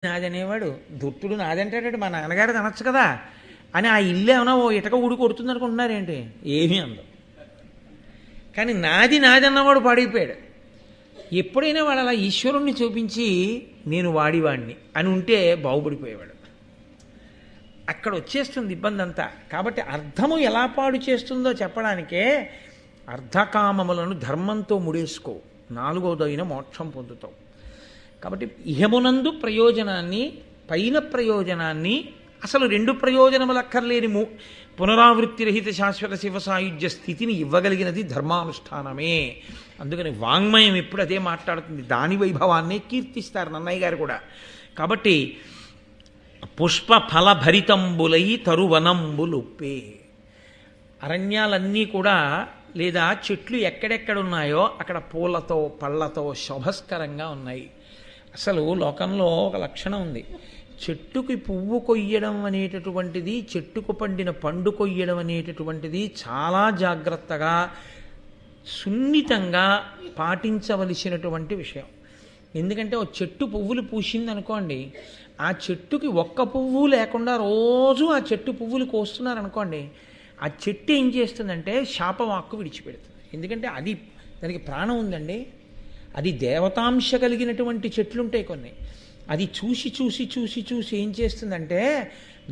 నాదనేవాడు దుర్తుడు నాదంటాడు మా నాన్నగారు అనొచ్చు కదా అని ఆ ఇల్లు ఏమైనా ఓ ఇటక ఊడి కొడుతుంది అనుకుంటున్నారేంటి ఏమీ అందం కానీ నాది నాదన్నవాడు పాడైపోయాడు ఎప్పుడైనా వాడు అలా ఈశ్వరుణ్ణి చూపించి నేను వాడివాడిని అని ఉంటే బాగుపడిపోయేవాడు అక్కడ వచ్చేస్తుంది ఇబ్బంది అంతా కాబట్టి అర్థము ఎలా పాడు చేస్తుందో చెప్పడానికే అర్ధకామములను ధర్మంతో ముడేసుకో నాలుగోదైన మోక్షం పొందుతావు కాబట్టి ఇహమునందు ప్రయోజనాన్ని పైన ప్రయోజనాన్ని అసలు రెండు ప్రయోజనములు అక్కర్లేని పునరావృత్తి రహిత శాశ్వత శివ సాయుధ్య స్థితిని ఇవ్వగలిగినది ధర్మానుష్ఠానమే అందుకని వాంగ్మయం ఎప్పుడు అదే మాట్లాడుతుంది దాని వైభవాన్నే కీర్తిస్తారు నన్నయ్య గారు కూడా కాబట్టి పుష్ప ఫలభరితంబులై తరువనంబులుప్పే అరణ్యాలన్నీ కూడా లేదా చెట్లు ఎక్కడెక్కడున్నాయో అక్కడ పూలతో పళ్ళతో శోభస్కరంగా ఉన్నాయి అసలు లోకంలో ఒక లక్షణం ఉంది చెట్టుకి పువ్వు కొయ్యడం అనేటటువంటిది చెట్టుకు పండిన పండు కొయ్యడం అనేటటువంటిది చాలా జాగ్రత్తగా సున్నితంగా పాటించవలసినటువంటి విషయం ఎందుకంటే ఓ చెట్టు పువ్వులు పూసింది అనుకోండి ఆ చెట్టుకి ఒక్క పువ్వు లేకుండా రోజు ఆ చెట్టు పువ్వులు కోస్తున్నారు అనుకోండి ఆ చెట్టు ఏం చేస్తుందంటే శాపవాక్కు విడిచిపెడుతుంది ఎందుకంటే అది దానికి ప్రాణం ఉందండి అది దేవతాంశ కలిగినటువంటి చెట్లుంటాయి కొన్ని అది చూసి చూసి చూసి చూసి ఏం చేస్తుందంటే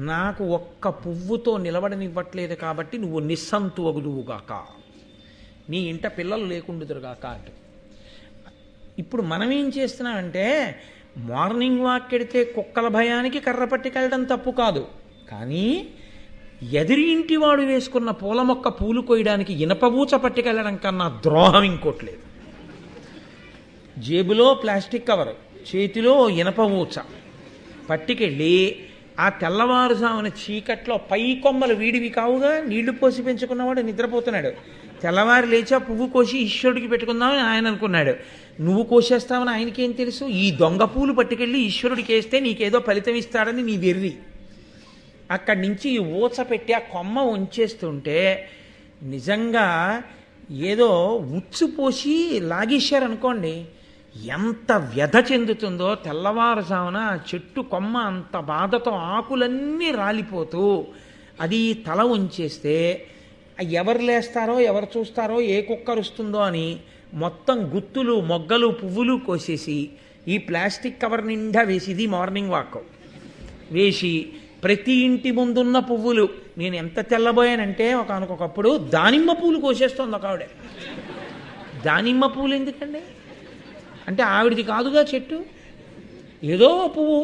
నాకు ఒక్క పువ్వుతో నిలబడనివ్వట్లేదు కాబట్టి నువ్వు నిస్సంతువగుదువుగాక నీ ఇంట పిల్లలు లేకుండుదురుగాక అంట ఇప్పుడు మనం ఏం చేస్తున్నామంటే మార్నింగ్ వాక్ ఎడితే కుక్కల భయానికి కర్ర పట్టుకెళ్ళడం తప్పు కాదు కానీ ఎదిరి ఇంటి వాడు వేసుకున్న పూల మొక్క పూలు కొయ్యడానికి ఇనపబూచ పట్టుకెళ్ళడం కన్నా ద్రోహం ఇంకోట్లేదు జేబులో ప్లాస్టిక్ కవర్ చేతిలో ఇనప ఊచ పట్టుకెళ్ళి ఆ తెల్లవారుజామున చీకట్లో పై కొమ్మలు వీడివి కావుగా నీళ్లు పోసి పెంచుకున్నవాడు నిద్రపోతున్నాడు తెల్లవారు లేచి ఆ పువ్వు కోసి ఈశ్వరుడికి పెట్టుకుందామని ఆయన అనుకున్నాడు నువ్వు కోసేస్తావని ఆయనకేం తెలుసు ఈ దొంగ పూలు పట్టుకెళ్ళి ఈశ్వరుడికి వేస్తే నీకేదో ఫలితం ఇస్తాడని నీ వెర్రి అక్కడి నుంచి ఈ ఊచ పెట్టి ఆ కొమ్మ ఉంచేస్తుంటే నిజంగా ఏదో ఉచ్చు పోసి లాగేశారనుకోండి ఎంత వ్యధ చెందుతుందో తెల్లవారుజామున చెట్టు కొమ్మ అంత బాధతో ఆకులన్నీ రాలిపోతూ అది తల ఉంచేస్తే ఎవరు లేస్తారో ఎవరు చూస్తారో ఏ కుక్క అరుస్తుందో అని మొత్తం గుత్తులు మొగ్గలు పువ్వులు కోసేసి ఈ ప్లాస్టిక్ కవర్ నిండా వేసి ఇది మార్నింగ్ వాక్ వేసి ప్రతి ఇంటి ముందున్న పువ్వులు నేను ఎంత తెల్లబోయానంటే ఒకనకొకప్పుడు దానిమ్మ పూలు కోసేస్తుంది ఒక ఆవిడ దానిమ్మ పూలు ఎందుకండి అంటే ఆవిడిది కాదుగా చెట్టు ఏదో పువ్వు